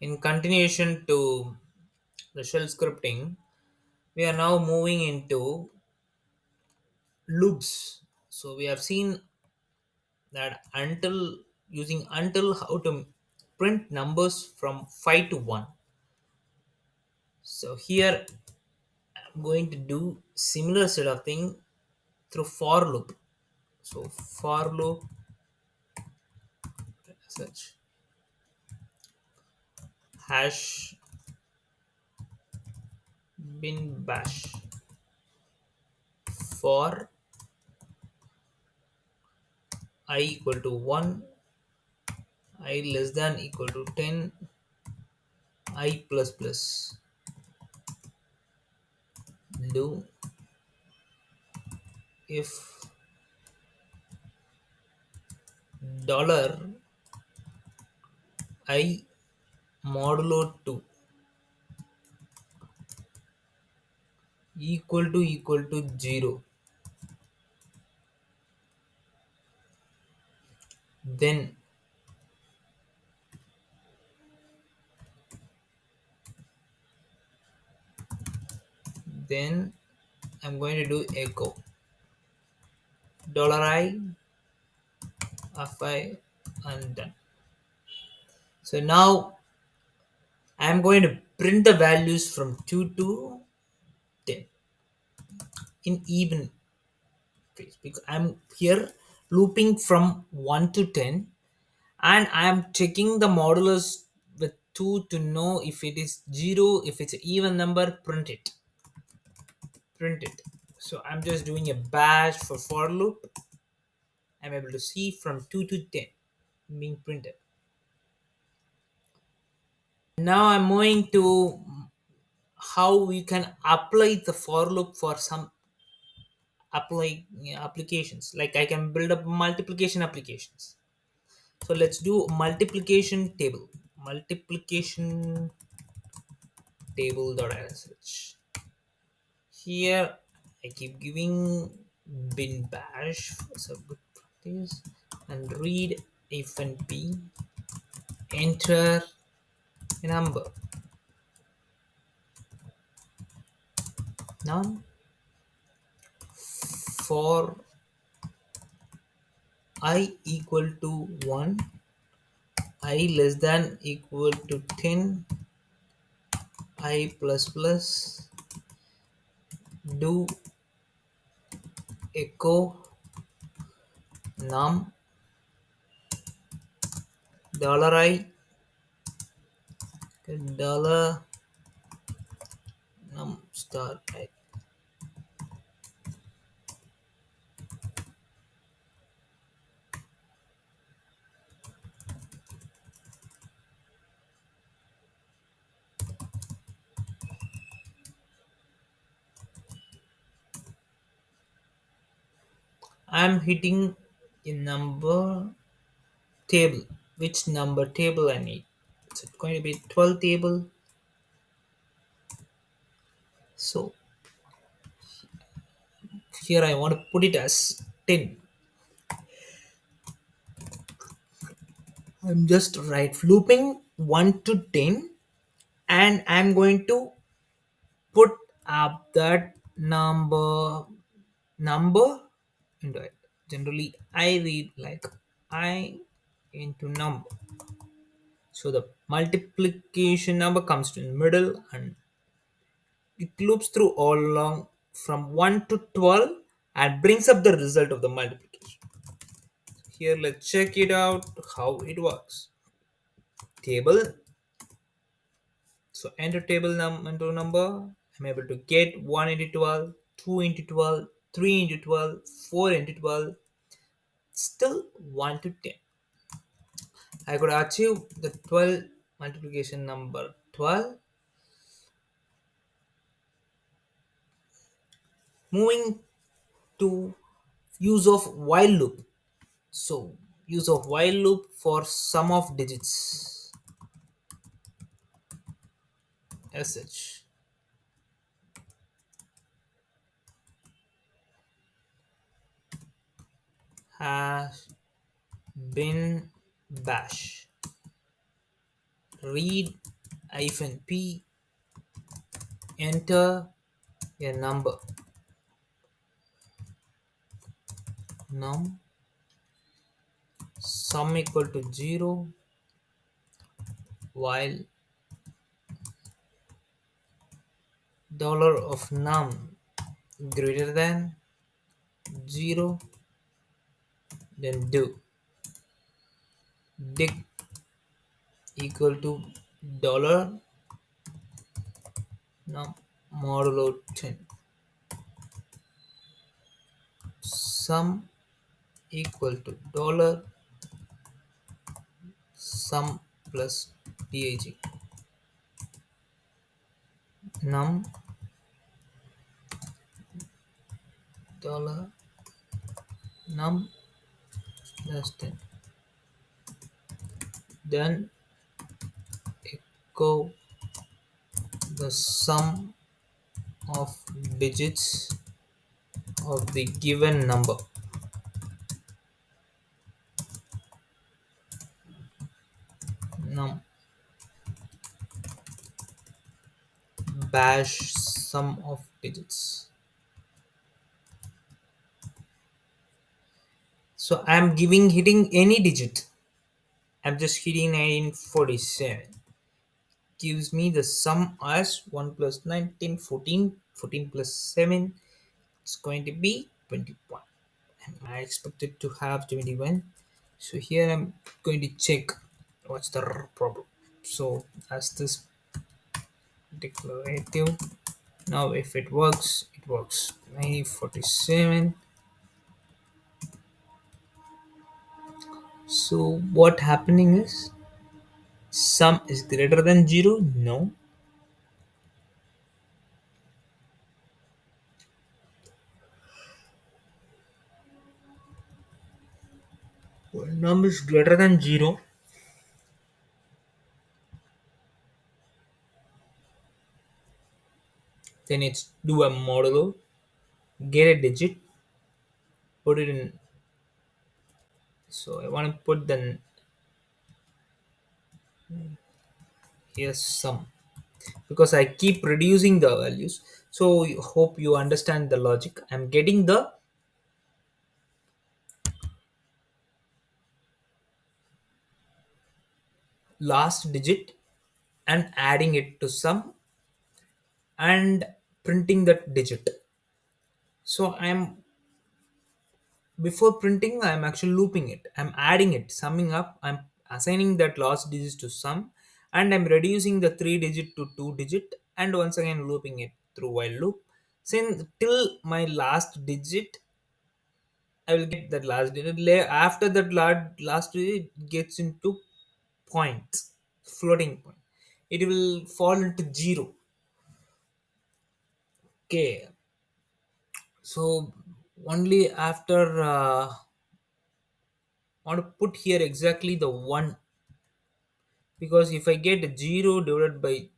In continuation to the shell scripting, we are now moving into loops. So we have seen that until using until how to print numbers from 5 to 1. So here I'm going to do similar set of thing through for loop. So for loop such hash bin bash for I equal to 1, I less than equal to 10, I plus plus. Do if dollar I modulo 2 equal to 0, then then I'm going to do echo dollar I fi and done. So now I'm going to print the values from 2 to 10 in even phase because I'm here looping from 1 to 10 and I am checking the modulus with 2 to know if it is 0, if it's an even number, print it. So I'm just doing a bash for loop. I'm able to see from 2 to 10 being printed. Now I'm moving to how we can apply the for loop for some applications. Like I can build up multiplication applications. So let's do multiplication table. Multiplication table.sh. Here I keep giving bin bash for some good practice and read if and p enter a number. Now for I equal to 1, I less than equal to 10, I plus plus, do echo num dollar I dollar num star I. I'm hitting a number table. Which number table I need? So it's going to be 12 table. So here I want to put it as 10. I'm just right looping 1 to 10 and I'm going to put up that number into it. Generally I read like I into number. So the multiplication number comes to the middle and it loops through all along from 1 to 12 and brings up the result of the multiplication. Here let's check it out how it works. Table. So enter table into number. I'm able to get 1 into 12, 2 into 12, 3 into 12, 4 into 12, still 1 to 10. I could achieve the 12 multiplication number 12. Moving to use of while loop. So use of while loop for sum of digits as such. Has been bash. Read hyphen p, enter a number, num sum equal to 0, while dollar of num greater than 0, then do dig equal to dollar num modulo 10, sum equal to dollar sum plus dig, num dollar num less than, then echo the sum of digits of the given number, num bash sum of digits. So I'm giving hitting any digit. I'm just hitting 1947. Gives me the sum as 1 plus 19, 14. 14 plus 7. It's going to be 21. And I expected to have 21. So here I'm going to check what's the problem. So as this declarative, now if it works, it works. 947. So what happening is sum is greater than 0? No. When num is greater than 0, then it's do a modulo, get a digit, put it in. So I want to put the here sum because I keep reducing the values. So hope you understand the logic. I'm getting the last digit and adding it to sum and printing that digit. So I'm before printing I'm actually looping it, I'm adding it, summing up, I'm assigning that last digit to sum, and I'm reducing the 3 digit to 2 digit, and once again looping it through while loop since till my last digit. I will get that last digit. After that last digit gets into points, floating point, it will fall into 0. Okay, so only after I want to put here exactly the 1, because if I get 0 divided by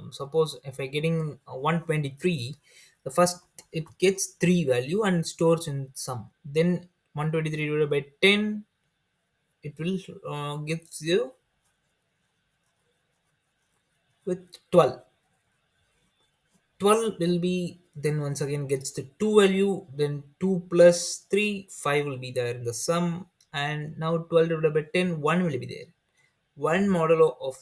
suppose if I getting 123, the first it gets 3 value and stores in sum, then 123 divided by 10, it will gives you with 12. 12 will be then once again gets the 2 value, then 2 plus 3, 5 will be there in the sum, and now 12 divided by 10, 1 will be there. 1 modulo of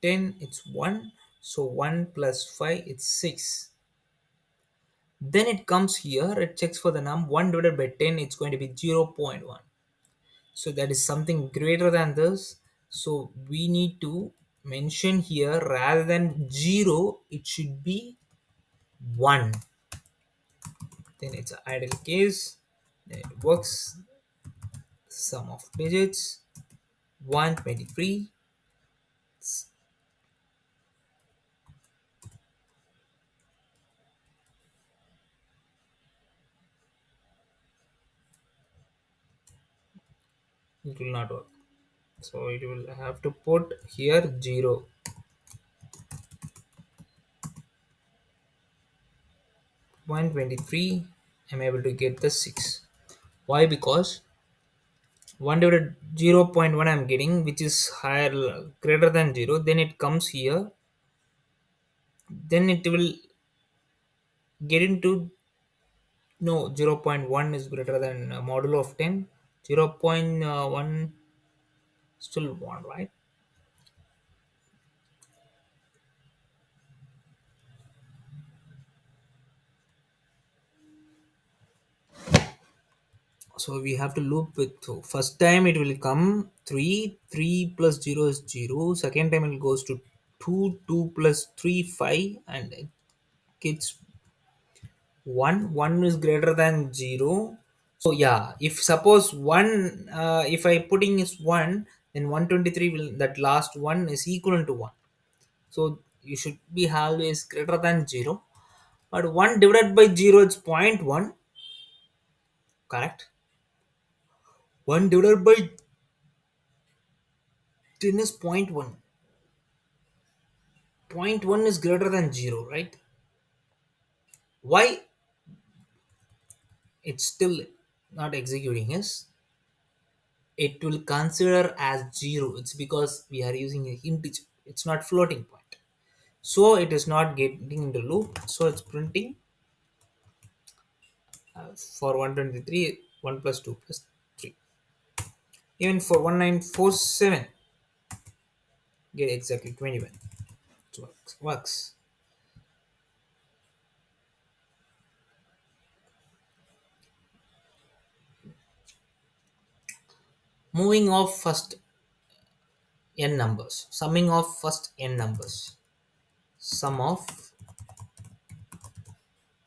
10, it's 1, so 1 plus 5, it's 6. Then it comes here, it checks for the num 1 divided by 10, it's going to be 0.1. So that is something greater than this, so we need to mention here rather than 0 it should be 1. Then it's an idle case, then it works, sum of digits 123. It will not work, so it will have to put here 0. 123, I'm able to get the 6. Why? Because 1 divided 0 0.1 I'm getting, which is higher, greater than 0, then it comes here, then it will get into, no, 0 0.1 is greater than modulo of 10, 0 0.1 still 1, right? So we have to loop it. So first time it will come 3, 3 plus 0 is 0. Second time it goes to 2, 2 plus 3, 5, and it gets 1. 1 is greater than 0. So yeah, if suppose 1, if I putting is 1, then 123 will, that last one is equal to 1. So you should be always greater than 0. But 1 divided by 0 is 0.1, correct? 1 divided by 10 is 0.1. 0.1 is greater than 0, right? Why it's still not executing is, it will consider as 0. It's because we are using a integer. It's not floating point. So it is not getting into loop. So it's printing for 123, 1 plus 2 plus 3. Even for 1947, get exactly 21. It works. Moving off first n numbers. Summing of first n numbers. Sum of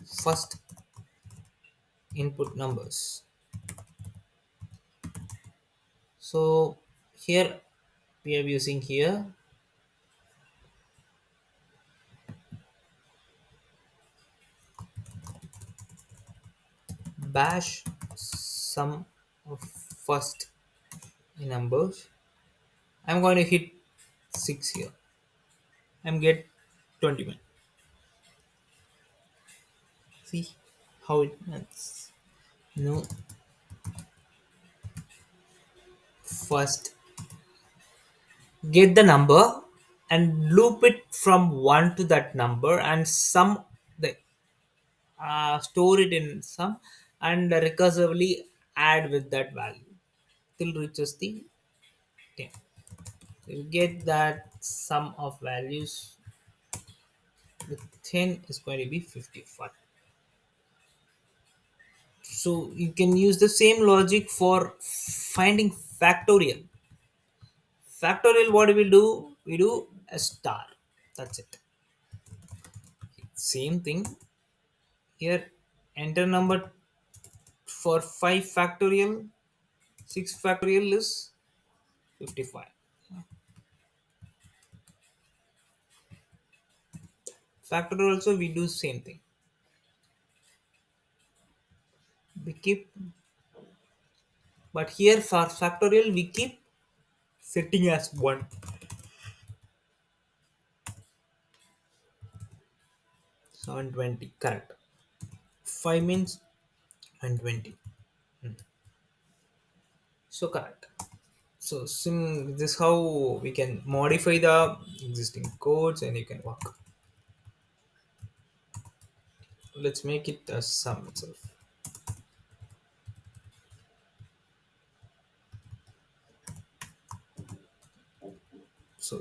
first input numbers. So here we are using here bash sum of first numbers. I'm going to hit 6 here. I'm get 21. See how it ends. No, first get the number and loop it from 1 to that number and sum the, store it in sum, and recursively add with that value till reaches the 10. You get that sum of values with 10 is going to be 55. So you can use the same logic for finding factorial. Factorial, what do we do? We do a star. That's it. Same thing here. Enter number for 5 factorial. 6 factorial is 55. Factorial also we do same thing. We keep, but here for factorial we keep setting as 1. 720, correct. 5 means 120. So correct. So this how we can modify the existing codes and you can work. Let's make it a sum itself. So